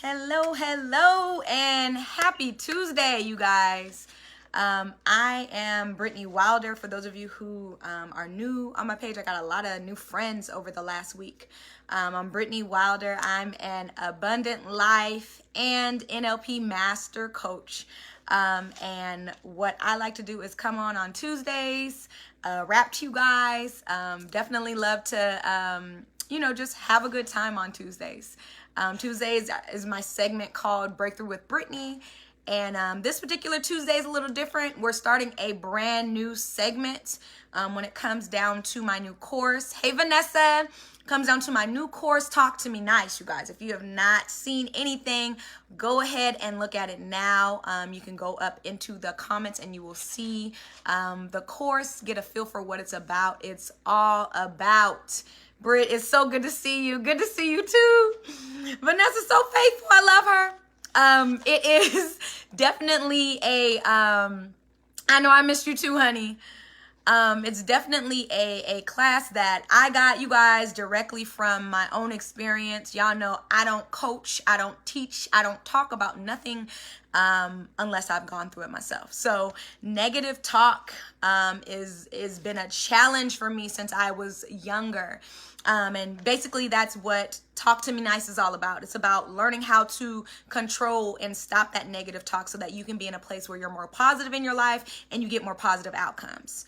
Hello, and happy Tuesday, you guys. I am Brittany Wilder. For those of you who are new on my page, I got a lot of new friends over the last week. I'm Brittany Wilder. I'm an abundant life and NLP master coach. And what I like to do is come on Tuesdays, rap to you guys. Definitely love to, just have a good time on Tuesdays. Tuesdays is my segment called Breakthrough with Brittany. And this particular Tuesday is a little different. We're starting a brand new segment when it comes down to my new course. Hey, Vanessa. Comes down to my new course, Talk to Me Nice, you guys. If you have not seen anything, go ahead and look at it now. You can go up into the comments and you will see the course, get a feel for what it's about. It's all about Britt. It's so good to see you. Good to see you too. Vanessa's so faithful. I love her. It is definitely I know I missed you too, honey. It's definitely a class that I got, you guys, directly from my own experience. Y'all know I don't coach, I don't teach, I don't talk about nothing unless I've gone through it myself. So negative talk is been a challenge for me since I was younger. And basically that's what Talk to Me Nice is all about. It's about learning how to control and stop that negative talk so that you can be in a place where you're more positive in your life and you get more positive outcomes.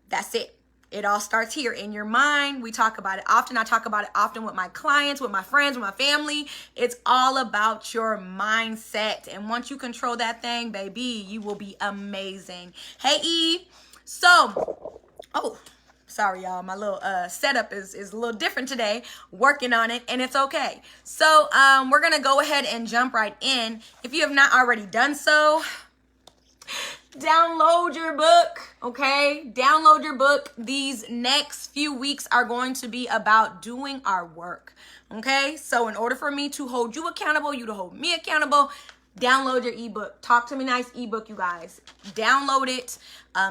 That's it. It all starts here in your mind. We talk about it often. I talk about it often with my clients, with my friends, with my family. It's all about your mindset. And once you control that thing, baby, you will be amazing. Hey, E. So, sorry, y'all. My little setup is a little different today. Working on it, and it's okay. So, we're going to go ahead and jump right in. If you have not already done so, download your book, okay? Download your book. These next few weeks are going to be about doing our work, okay? So in order for me to hold you accountable, you to hold me accountable, download your ebook. Talk to Me Nice ebook, you guys. Download it.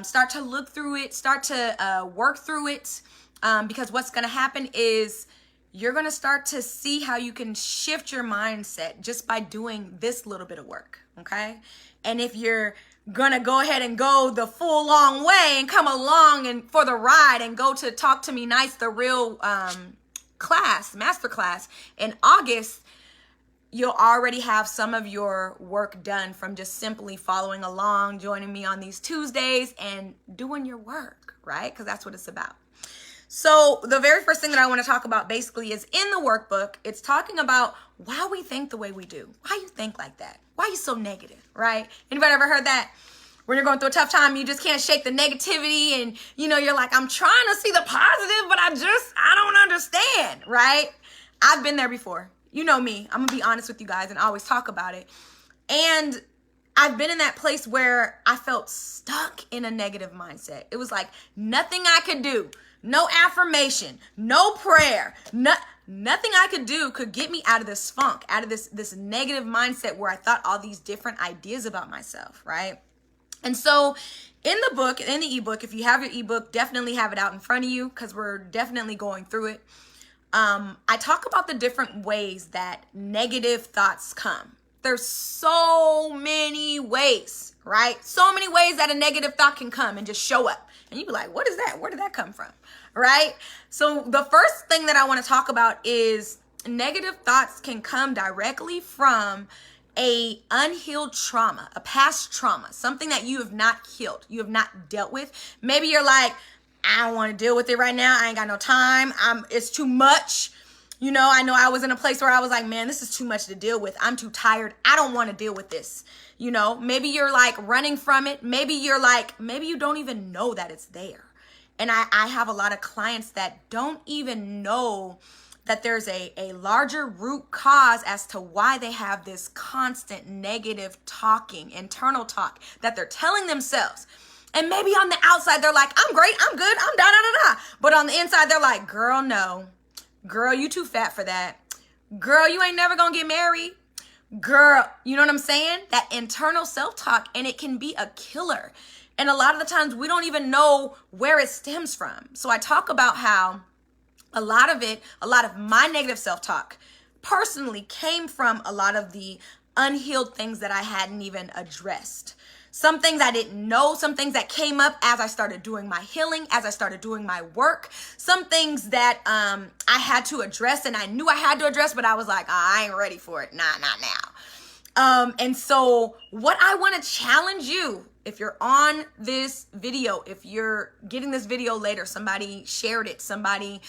Start to look through it. Start to work through it because what's going to happen is you're going to start to see how you can shift your mindset just by doing this little bit of work, okay? And if you're gonna go ahead and go the full long way and come along and for the ride and go to Talk to Me Nice, the real master class in August, you'll already have some of your work done from just simply following along, joining me on these Tuesdays and doing your work, right? Because that's what it's about. So the very first thing that I want to talk about basically is in the workbook. It's talking about why we think the way we do. Why you think like that? Why you so negative, right? Anybody ever heard that? When you're going through a tough time, you just can't shake the negativity and, you're like, I'm trying to see the positive, but I don't understand, right? I've been there before. You know me. I'm going to be honest with you guys and always talk about it. And I've been in that place where I felt stuck in a negative mindset. It was like nothing I could do. No affirmation, no prayer, nothing I could do could get me out of this funk, out of this negative mindset where I thought all these different ideas about myself, right? And so in the book, in the ebook, if you have your ebook, definitely have it out in front of you because we're definitely going through it. I talk about the different ways that negative thoughts come. There's so many ways, right? So many ways that a negative thought can come and just show up. And you be like, what is that? Where did that come from? Right? So the first thing that I want to talk about is negative thoughts can come directly from a unhealed trauma, a past trauma, something that you have not healed, you have not dealt with. Maybe you're like, I don't want to deal with it right now. I ain't got no time. It's too much. I know I was in a place where I was like, man, this is too much to deal with. I'm too tired. I don't want to deal with this. Maybe you're like running from it. Maybe you don't even know that it's there. And I have a lot of clients that don't even know that there's a larger root cause as to why they have this constant negative talking, internal talk that they're telling themselves. And maybe on the outside, they're like, I'm great, I'm good, I'm da-da-da-da. But on the inside, they're like, girl, no. Girl, you too fat for that. Girl, you ain't never gonna get married. Girl, you know what I'm saying? That internal self-talk, and it can be a killer. And a lot of the times we don't even know where it stems from. So I talk about how a lot of my negative self-talk personally came from a lot of the unhealed things that I hadn't even addressed. Some things I didn't know, some things that came up as I started doing my healing, as I started doing my work, some things that I had to address and I knew I had to address, but I was like, I ain't ready for it. Nah, not now. And so what I want to challenge you, if you're on this video, if you're getting this video later, somebody shared it, somebody,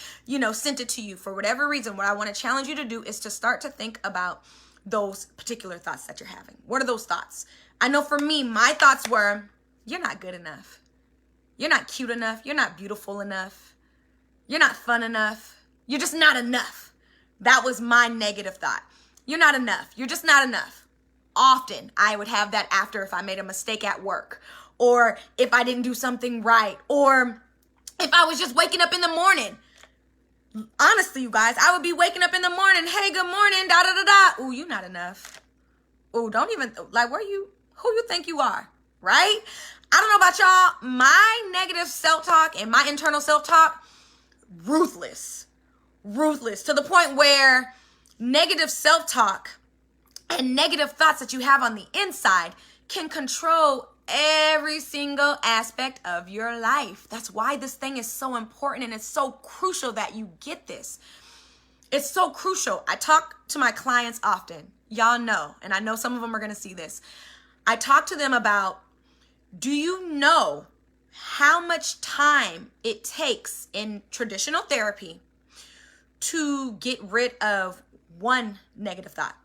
sent it to you for whatever reason, what I want to challenge you to do is to start to think about those particular thoughts that you're having. What are those thoughts? I know for me, my thoughts were, you're not good enough. You're not cute enough. You're not beautiful enough. You're not fun enough. You're just not enough. That was my negative thought. You're not enough. You're just not enough. Often I would have that after if I made a mistake at work, or if I didn't do something right, or if I was just waking up in the morning. Honestly, you guys, I would be waking up in the morning. Hey, good morning, da da da da. Ooh, you not enough. Ooh, don't even, like, who you think you are, right? I don't know about y'all. My negative self-talk and my internal self-talk, ruthless to the point where negative self-talk and negative thoughts that you have on the inside can control every single aspect of your life. That's why this thing is so important, and it's so crucial that you get this. It's so crucial. I talk to my clients often. Y'all know, and I know some of them are going to see this. I talk to them about, do you know how much time it takes in traditional therapy to get rid of one negative thought?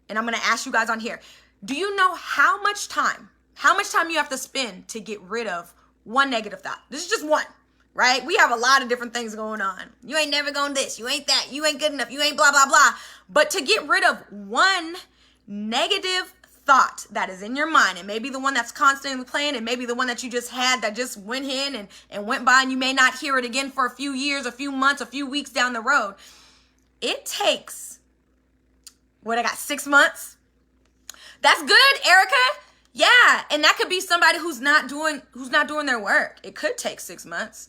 And I'm going to ask you guys on here, do you know how much time you have to spend to get rid of one negative thought? This is just one, right? We have a lot of different things going on. You ain't never going this, you ain't that, you ain't good enough, you ain't blah, blah, blah. But to get rid of one negative thought that is in your mind, and maybe the one that's constantly playing, and maybe the one that you just had that just went in and went by, and you may not hear it again for a few years, a few months, a few weeks down the road. It takes, 6 months? That's good, Erica. Yeah, and that could be somebody who's not doing their work. It could take 6 months.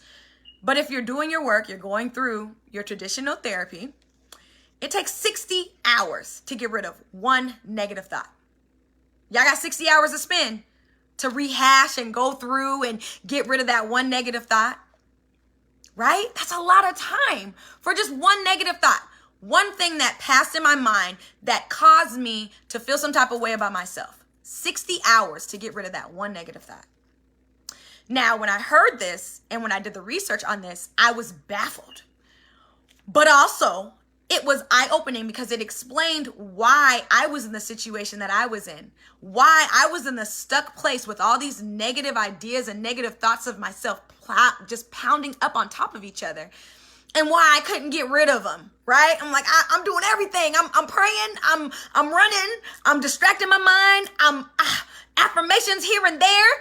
But if you're doing your work, you're going through your traditional therapy, it takes 60 hours to get rid of one negative thought. Y'all got 60 hours to spend to rehash and go through and get rid of that one negative thought, right? That's a lot of time for just one negative thought. One thing that passed in my mind that caused me to feel some type of way about myself. 60 hours to get rid of that one negative thought. Now, when I heard this and when I did the research on this, I was baffled. But also, it was eye-opening because it explained why I was in the situation that I was in, why I was in the stuck place with all these negative ideas and negative thoughts of myself just pounding up on top of each other, and why I couldn't get rid of them, right? I'm like, I'm doing everything. I'm praying, I'm running, I'm distracting my mind, I'm affirmations here and there,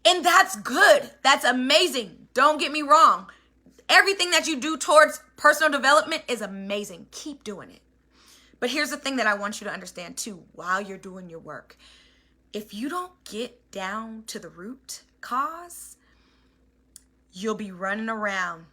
and that's good. That's amazing. Don't get me wrong. Everything that you do towards personal development is amazing. Keep doing it. But here's the thing that I want you to understand too while you're doing your work. If you don't get down to the root cause, you'll be running around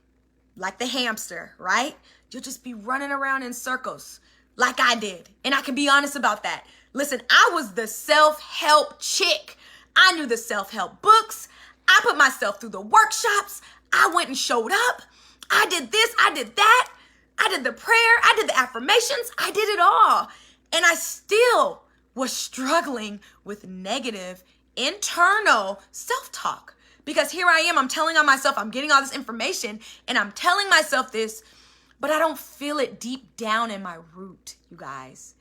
like the hamster, right? You'll just be running around in circles like I did. And I can be honest about that. Listen, I was the self-help chick. I knew the self-help books. I put myself through the workshops. I went and showed up. I did this, I did that. I did the prayer, I did the affirmations, I did it all. And I still was struggling with negative internal self-talk. Because here I am, I'm telling on myself, I'm getting all this information, and I'm telling myself this, but I don't feel it deep down in my root, you guys.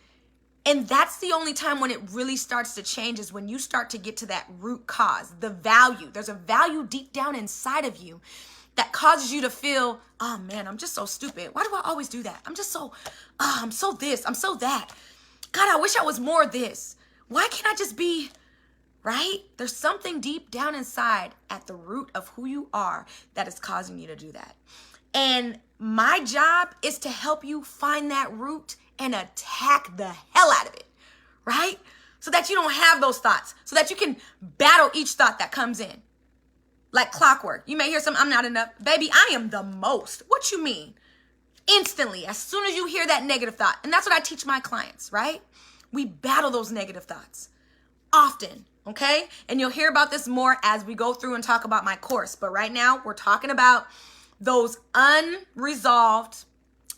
And that's the only time when it really starts to change, is when you start to get to that root cause, the value. There's a value deep down inside of you that causes you to feel, oh man, I'm just so stupid. Why do I always do that? I'm so this, I'm so that. God, I wish I was more this. Why can't I just be, right? There's something deep down inside at the root of who you are that is causing you to do that. And my job is to help you find that root and attack the hell out of it, right? So that you don't have those thoughts, so that you can battle each thought that comes in. Like clockwork. You may hear I'm not enough. Baby, I am the most. What you mean? Instantly, as soon as you hear that negative thought. And that's what I teach my clients, right? We battle those negative thoughts often, okay? And you'll hear about this more as we go through and talk about my course. But right now, we're talking about those unresolved,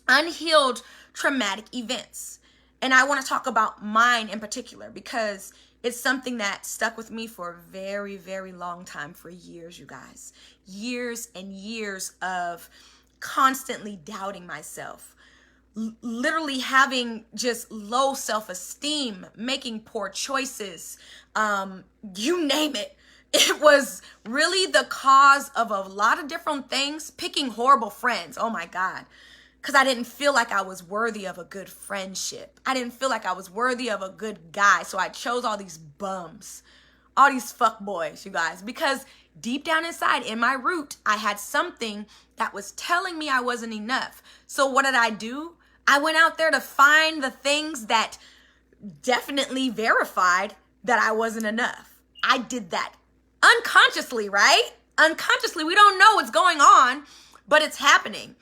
unhealed traumatic events. And I want to talk about mine in particular because it's something that stuck with me for a very, very long time, for years, you guys. Years and years of constantly doubting myself, literally having just low self-esteem, making poor choices, you name it. It was really the cause of a lot of different things, picking horrible friends. Oh my God. Because I didn't feel like I was worthy of a good friendship. I didn't feel like I was worthy of a good guy. So I chose all these bums, all these fuck boys, you guys, because deep down inside in my root, I had something that was telling me I wasn't enough. So what did I do? I went out there to find the things that definitely verified that I wasn't enough. I did that unconsciously, right? Unconsciously, we don't know what's going on, but it's happening.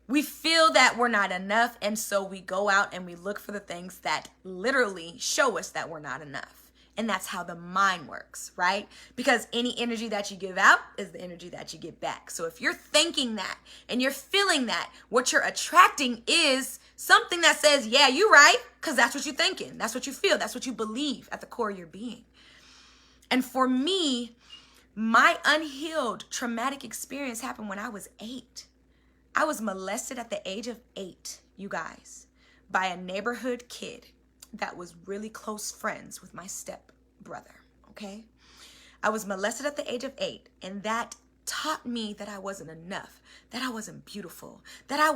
We feel that we're not enough, and so we go out and we look for the things that literally show us that we're not enough. And that's how the mind works, right? Because any energy that you give out is the energy that you get back. So if you're thinking that and you're feeling that, what you're attracting is something that says, yeah, you're right, because that's what you're thinking. That's what you feel. That's what you believe at the core of your being. And for me, my unhealed traumatic experience happened when I was 8. I was molested at the age of 8, you guys, by a neighborhood kid that was really close friends with my step brother, okay? I was molested at the age of 8, and that taught me that I wasn't enough, that I wasn't beautiful, that I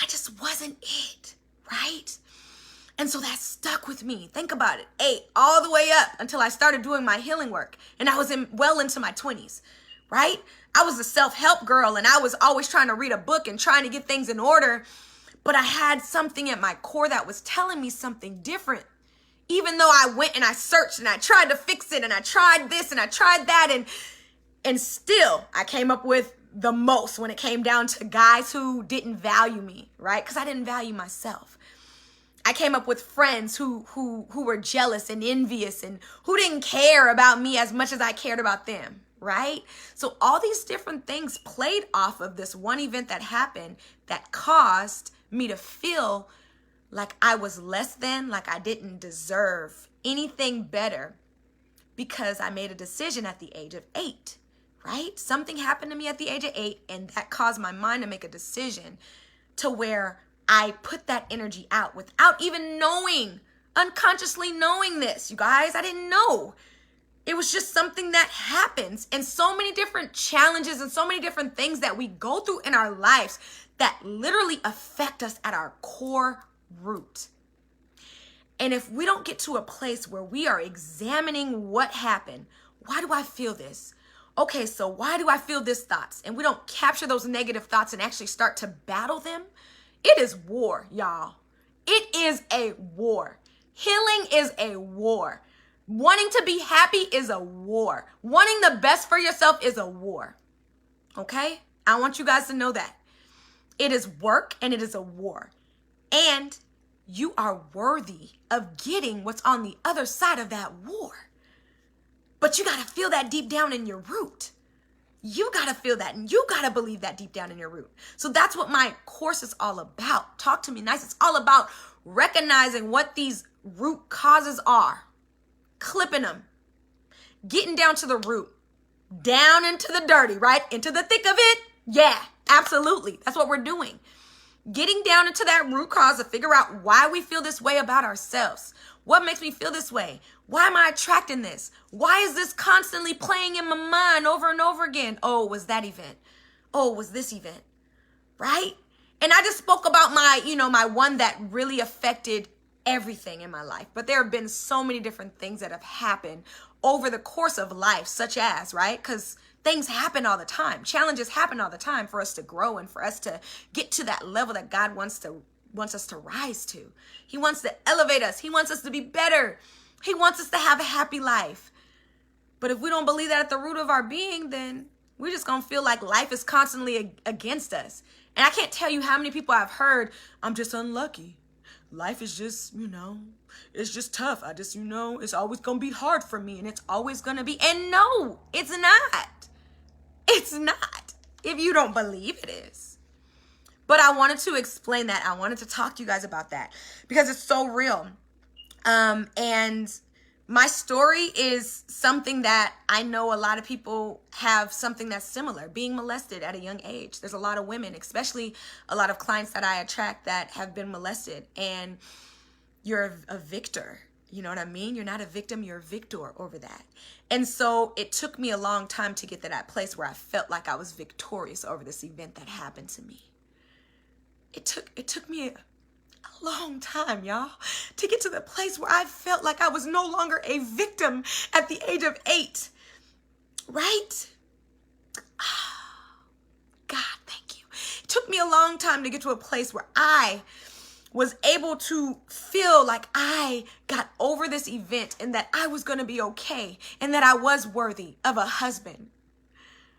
just wasn't it, right? And so that stuck with me. Think about it, 8 all the way up until I started doing my healing work, and I was well into my 20s, right? I was a self-help girl, and I was always trying to read a book and trying to get things in order. But I had something at my core that was telling me something different. Even though I went and I searched and I tried to fix it and I tried this and I tried that, and still I came up with the most when it came down to guys who didn't value me, right? Because I didn't value myself. I came up with friends who were jealous and envious and who didn't care about me as much as I cared about them, right? So all these different things played off of this one event that happened that caused me to feel like I was less than, like I didn't deserve anything better, because I made a decision at the age of 8, right? Something happened to me at the age of 8, and that caused my mind to make a decision to where I put that energy out without even knowing, unconsciously knowing this, you guys. I didn't know. It was just something that happens, and so many different challenges and so many different things that we go through in our lives that literally affect us at our core root. And if we don't get to a place where we are examining what happened, why do I feel this? Okay, so why do I feel this thoughts? And we don't capture those negative thoughts and actually start to battle them. It is war, y'all. It is a war. Healing is a war. Wanting to be happy is a war. Wanting the best for yourself is a war. Okay? I want you guys to know that. It is work and it is a war. And you are worthy of getting what's on the other side of that war. But you got to feel that deep down in your root. You got to feel that, and you got to believe that deep down in your root. So that's what my course is all about. Talk to me nice. It's all about recognizing what these root causes are, clipping them, getting down to the root, down into the dirty, right? Into the thick of it. Yeah, absolutely. That's what we're doing. Getting down into that root cause to figure out why we feel this way about ourselves. What makes me feel this way? Why am I attracting this? Why is this constantly playing in my mind over and over again? Oh, it was that event. Oh, it was this event, right? And I just spoke about my one that really affected everything in my life. But there have been so many different things that have happened over the course of life, such as, right? Because things happen all the time. Challenges happen all the time for us to grow and for us to get to that level that God wants us to rise to. He wants to elevate us. He wants us to be better. He wants us to have a happy life. But if we don't believe that at the root of our being, then we're just going to feel like life is constantly against us. And I can't tell you how many people I've heard, I'm just unlucky. Life is just, it's just tough. I just, it's always going to be hard for me, and it's always going to be. And no, it's not. It's not. If you don't believe it is. But I wanted to explain that. I wanted to talk to you guys about that because it's so real. And my story is something that I know a lot of people have something that's similar, being molested at a young age. There's a lot of women, especially a lot of clients that I attract that have been molested, and you're a victor. You know what I mean? You're not a victim, you're a victor over that. And so it took me a long time to get to that place where I felt like I was victorious over this event that happened to me. It took me a long time, y'all, to get to the place where I felt like I was no longer a victim at the age of 8. Right? God, thank you. It took me a long time to get to a place where I was able to feel like I got over this event and that I was going to be okay and that I was worthy of a husband.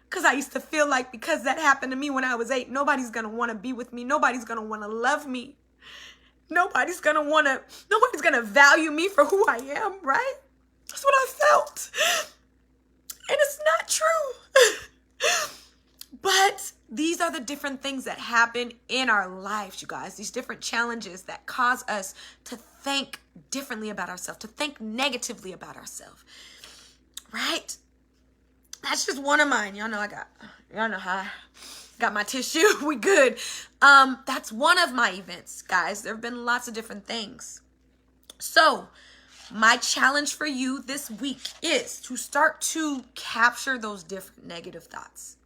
Because I used to feel like because that happened to me when I was 8, nobody's going to want to be with me. Nobody's going to want to love me. Nobody's going to value me for who I am, right? That's what I felt. And it's not true. But these are the different things that happen in our lives, you guys. These different challenges that cause us to think differently about ourselves, to think negatively about ourselves, right? That's just one of mine. Y'all know how I got my tissue. We good. That's one of my events, guys. There have been lots of different things. So my challenge for you this week is to start to capture those different negative thoughts.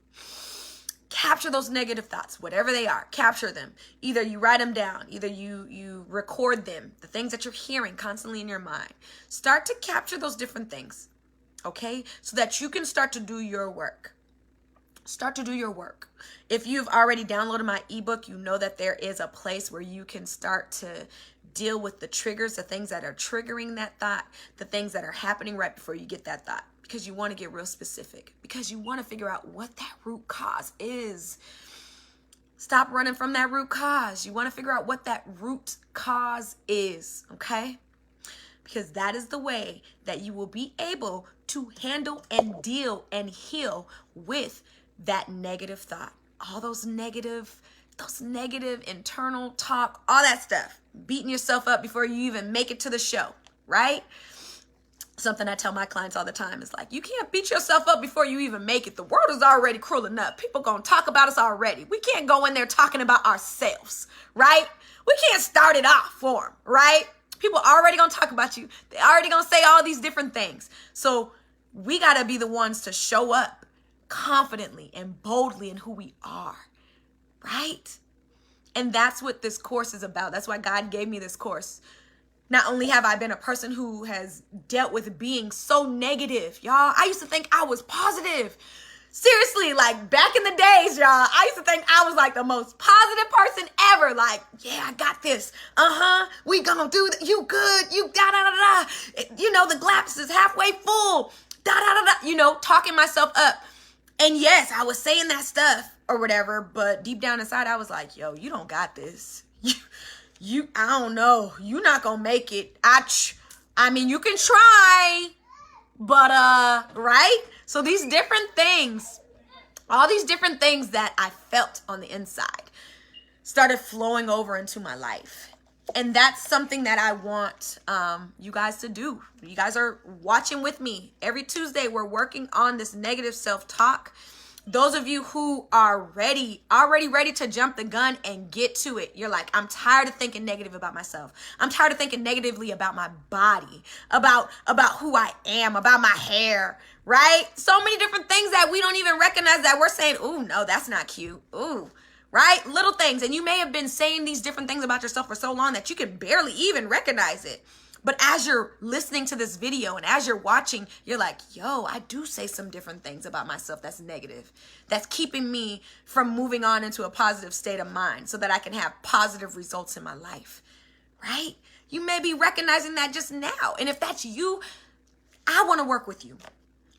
Capture those negative thoughts, whatever they are. Capture them. Either you write them down. Either you record them. The things that you're hearing constantly in your mind. Start to capture those different things. Okay? So that you can start to do your work. Start to do your work. If you've already downloaded my ebook, you know that there is a place where you can start to deal with the triggers, the things that are triggering that thought, the things that are happening right before you get that thought. Because you want to get real specific. Because you want to figure out what that root cause is. Stop running from that root cause. You want to figure out what that root cause is. Okay? Because that is the way that you will be able to handle and deal and heal with that negative thought. All those negative internal talk, all that stuff. Beating yourself up before you even make it to the show, right? Something I tell my clients all the time is like, you can't beat yourself up before you even make it. The world is already cruel enough. People gonna talk about us already. We can't go in there talking about ourselves, right? We can't start it off for them, right? People already gonna talk about you. They already gonna say all these different things. So we gotta be the ones to show up confidently and boldly in who we are, right? And that's what this course is about. That's why God gave me this course. Not only have I been a person who has dealt with being so negative, y'all. I used to think I was positive. Seriously, like back in the days, y'all, I used to think I was like the most positive person ever. Like, yeah, I got this. We gonna do that. You good. You da-da-da-da. The glass is halfway full. Da-da-da-da. Talking myself up. And yes, I was saying that stuff or whatever, but deep down inside, I was like, yo, you don't got this. I don't know. You're not going to make it. I mean, you can try, but, right? So these different things, all these different things that I felt on the inside started flowing over into my life. And that's something that I want you guys to do. You guys are watching with me. Every Tuesday, we're working on this negative self-talk. Those of you who are already ready to jump the gun and get to it. You're like, I'm tired of thinking negative about myself. I'm tired of thinking negatively about my body, about who I am, about my hair, right? So many different things that we don't even recognize that we're saying, ooh, no, that's not cute. Ooh, right? Little things. And you may have been saying these different things about yourself for so long that you can barely even recognize it. But as you're listening to this video and as you're watching, you're like, yo, I do say some different things about myself that's negative. That's keeping me from moving on into a positive state of mind so that I can have positive results in my life, right? You may be recognizing that just now. And if that's you, I want to work with you.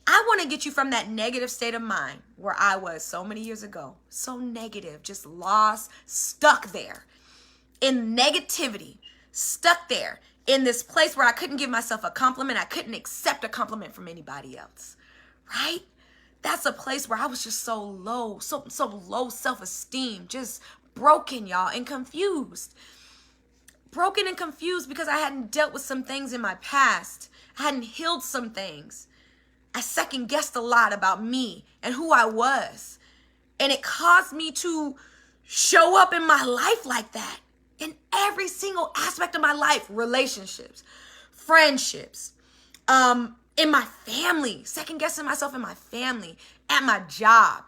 I want to get you from that negative state of mind where I was so many years ago, so negative, just lost, stuck there in negativity, stuck there in this place where I couldn't give myself a compliment. I couldn't accept a compliment from anybody else, right? That's a place where I was just so low, so low self-esteem, just broken, y'all, and confused. Broken and confused because I hadn't dealt with some things in my past. I hadn't healed some things. I second guessed a lot about me and who I was. And it caused me to show up in my life like that. In every single aspect of my life, relationships, friendships, in my family, second guessing myself in my family, at my job,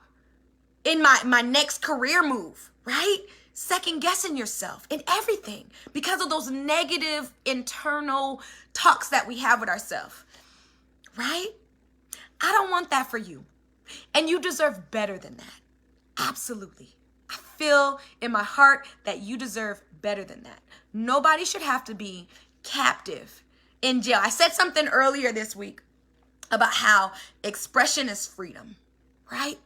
in my next career move, right? Second guessing yourself in everything because of those negative internal talks that we have with ourselves, right? I don't want that for you. And you deserve better than that. Absolutely. I feel in my heart that you deserve better than that. Nobody should have to be captive in jail. I said something earlier this week about how expression is freedom, right?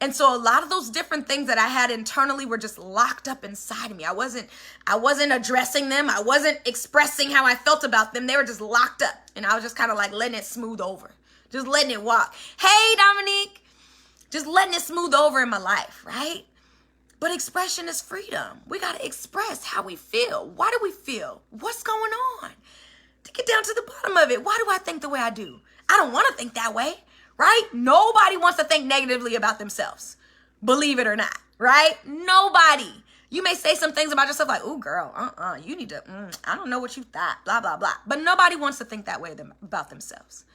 And so a lot of those different things that I had internally were just locked up inside of me. I wasn't addressing them. I wasn't expressing how I felt about them. They were just locked up. And I was just kind of like letting it smooth over. Just letting it walk. Hey, Dominique. Just letting it smooth over in my life, right? But expression is freedom. We got to express how we feel. Why do we feel? What's going on? To get down to the bottom of it. Why do I think the way I do? I don't want to think that way, right? Nobody wants to think negatively about themselves. Believe it or not, right? Nobody. You may say some things about yourself like, ooh, girl, you need to, I don't know what you thought, blah, blah, blah. But nobody wants to think that way about themselves.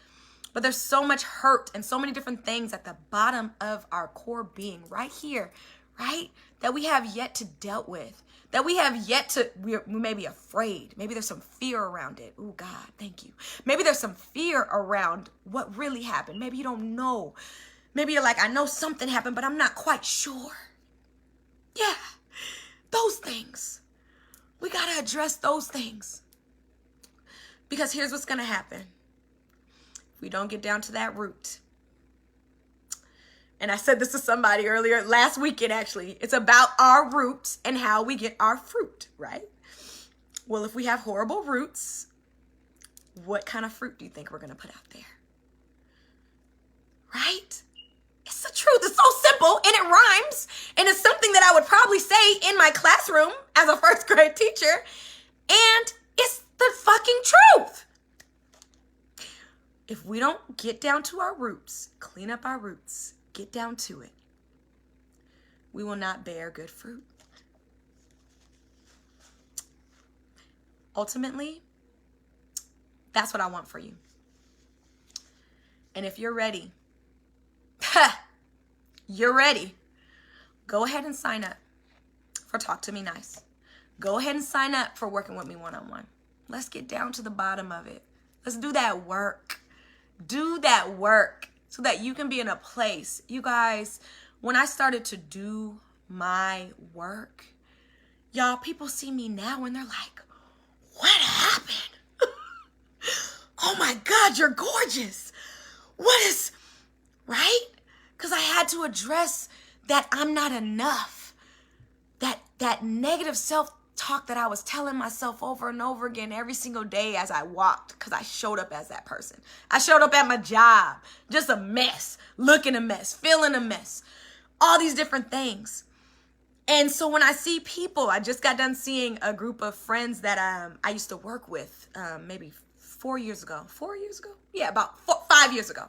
But there's so much hurt and so many different things at the bottom of our core being right here, right? That we have yet to deal with, that we have yet to, we may be afraid. Maybe there's some fear around it. Oh God, thank you. Maybe there's some fear around what really happened. Maybe you don't know. Maybe you're like, I know something happened, but I'm not quite sure. Yeah, those things. We got to address those things. Because here's what's going to happen. If we don't get down to that root. And I said this to somebody earlier, last weekend actually. It's about our roots and how we get our fruit, right? Well, if we have horrible roots, what kind of fruit do you think we're going to put out there? Right? It's the truth. It's so simple and it rhymes. And it's something that I would probably say in my classroom as a first grade teacher. And it's the fucking truth. If we don't get down to our roots, clean up our roots, get down to it, we will not bear good fruit. Ultimately, that's what I want for you. And if you're ready, you're ready, go ahead and sign up for Talk to Me Nice. Go ahead and sign up for working with me one-on-one. Let's get down to the bottom of it. Let's do that work. Do that work so that you can be in a place. You guys, when I started to do my work, y'all, people see me now and they're like, what happened? Oh my God, you're gorgeous. What is, right? Because I had to address that I'm not enough. That negative self-talk that I was telling myself over and over again every single day as I walked, because I showed up as that person. I showed up at my job, just a mess, looking a mess, feeling a mess, all these different things. And so when I see people, I just got done seeing a group of friends that I used to work with maybe 4 years ago. 4 years ago? Yeah, about 5 years ago.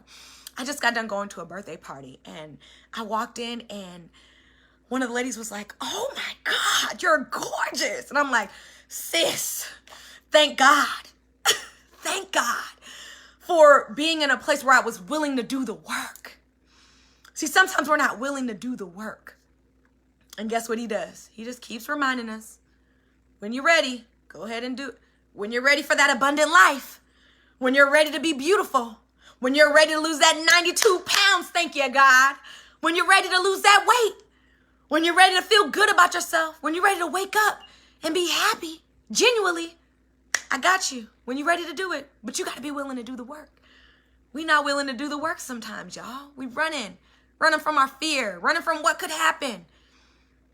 I just got done going to a birthday party and I walked in and one of the ladies was like, oh my God, you're gorgeous. And I'm like, sis, thank God. Thank God for being in a place where I was willing to do the work. See, sometimes we're not willing to do the work. And guess what he does? He just keeps reminding us, when you're ready, go ahead and do it. When you're ready for that abundant life, when you're ready to be beautiful, when you're ready to lose that 92 pounds, thank you, God. When you're ready to lose that weight, when you're ready to feel good about yourself, when you're ready to wake up and be happy, genuinely, I got you. When you're ready to do it, but you got to be willing to do the work, We not willing to do the work sometimes, y'all. We running from our fear, running from what could happen.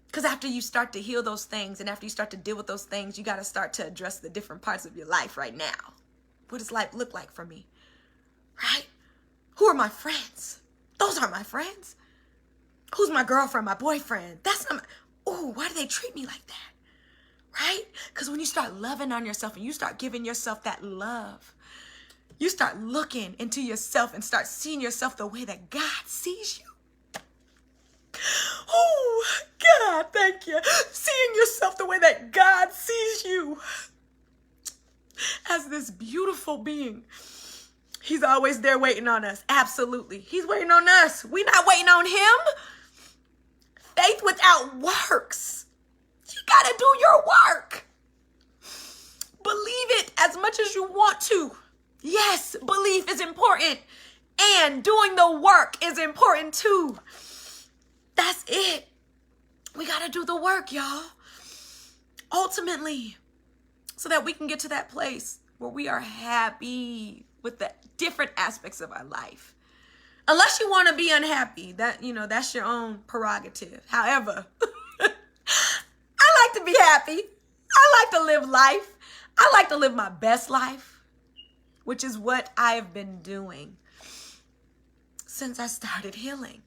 Because after you start to heal those things and after you start to deal with those things, you got to start to address the different parts of your life right now. What does life look like for me? Right? Who are my friends? Those aren't my friends. Who's my girlfriend, my boyfriend? That's not my... Ooh, why do they treat me like that? Right? Because when you start loving on yourself and you start giving yourself that love, you start looking into yourself and start seeing yourself the way that God sees you. Oh, God, thank you. Seeing yourself the way that God sees you as this beautiful being. He's always there waiting on us. Absolutely. He's waiting on us. We're not waiting on him. Faith without works. You got to do your work. Believe it as much as you want to. Yes, belief is important. And doing the work is important too. That's it. We got to do the work, y'all. Ultimately, so that we can get to that place where we are happy with the different aspects of our life. Unless you want to be unhappy, that's your own prerogative. However, I like to be happy. I like to live life. I like to live my best life, which is what I have been doing since I started healing.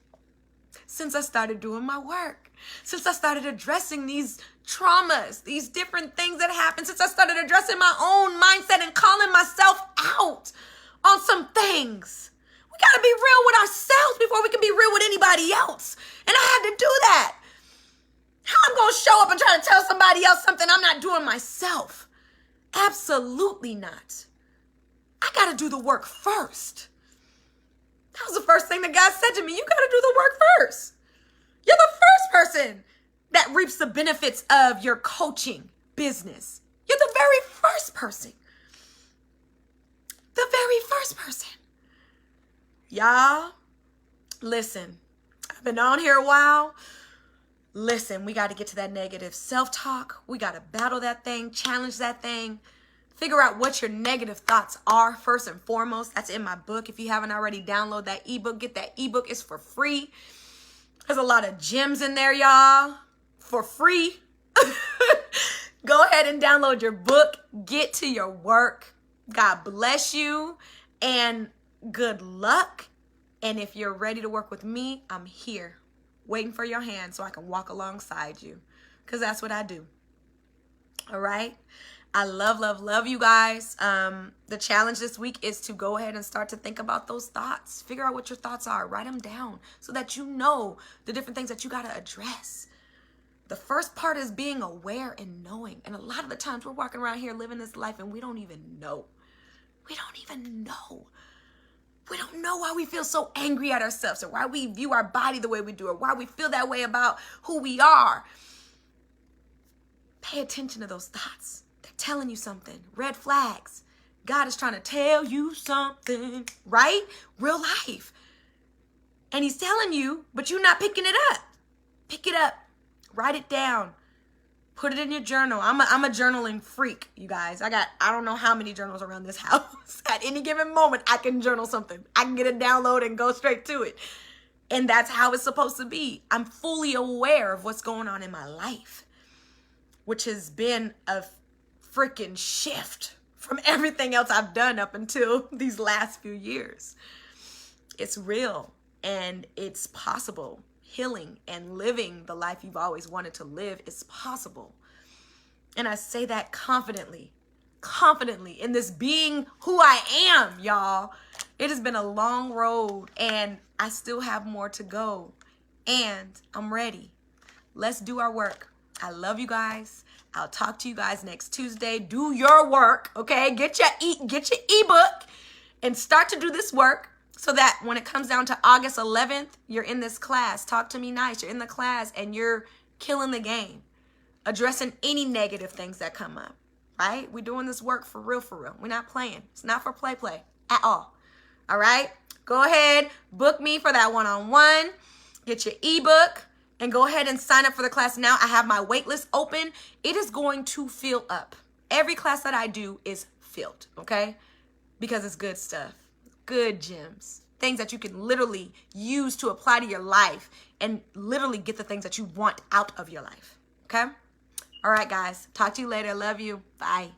Since I started doing my work, since I started addressing these traumas, these different things that happen, since I started addressing my own mindset and calling myself out on some things. We got to be real with ourselves before we can be real with anybody else. And I had to do that. How I'm going to show up and try to tell somebody else something I'm not doing myself? Absolutely not. I got to do the work first. That was the first thing that God said to me. You got to do the work first. You're the first person that reaps the benefits of your coaching business. You're the very first person. The very first person. Y'all, listen. I've been on here a while. Listen, we got to get to that negative self-talk. We got to battle that thing, challenge that thing. Figure out what your negative thoughts are first and foremost. That's in my book. If you haven't already, download that ebook. Get that ebook. It's for free. There's a lot of gems in there, y'all. For free. Go ahead and download your book. Get to your work. God bless you. And good luck. And if you're ready to work with me, I'm here waiting for your hand so I can walk alongside you. Because that's what I do. All right? I love you guys. The challenge this week is to go ahead and start to think about those thoughts. Figure out what your thoughts are. Write them down so that you know the different things that you got to address. The first part is being aware and knowing. And a lot of the times we're walking around here living this life and we don't even know. We don't even know. We don't know why we feel so angry at ourselves or why we view our body the way we do or why we feel that way about who we are. Pay attention to those thoughts. They're telling you something. Red flags. God is trying to tell you something, right? Real life. And he's telling you, but you're not picking it up. Pick it up. Write it down. Put it in your journal. I'm a journaling freak, you guys. I don't know how many journals around this house. At any given moment, I can journal something. I can get a download and go straight to it. And that's how it's supposed to be. I'm fully aware of what's going on in my life, which has been a freaking shift from everything else I've done up until these last few years. It's real and it's possible. Healing and living the life you've always wanted to live is possible. And I say that confidently in this being who I am, y'all. It has been a long road and I still have more to go and I'm ready. Let's do our work. I love you guys. I'll talk to you guys next Tuesday. Do your work, okay? Get your ebook and start to do this work. So that when it comes down to August 11th, you're in this class. Talk to me nice. You're in the class and you're killing the game. Addressing any negative things that come up, right? We're doing this work for real, for real. We're not playing. It's not for play at all. All right? Go ahead, book me for that one-on-one. Get your ebook and go ahead and sign up for the class now. I have my waitlist open. It is going to fill up. Every class that I do is filled, okay? Because it's good stuff. good gems. Things that you can literally use to apply to your life and literally get the things that you want out of your life. Okay? All right, guys. Talk to you later. Love you. Bye.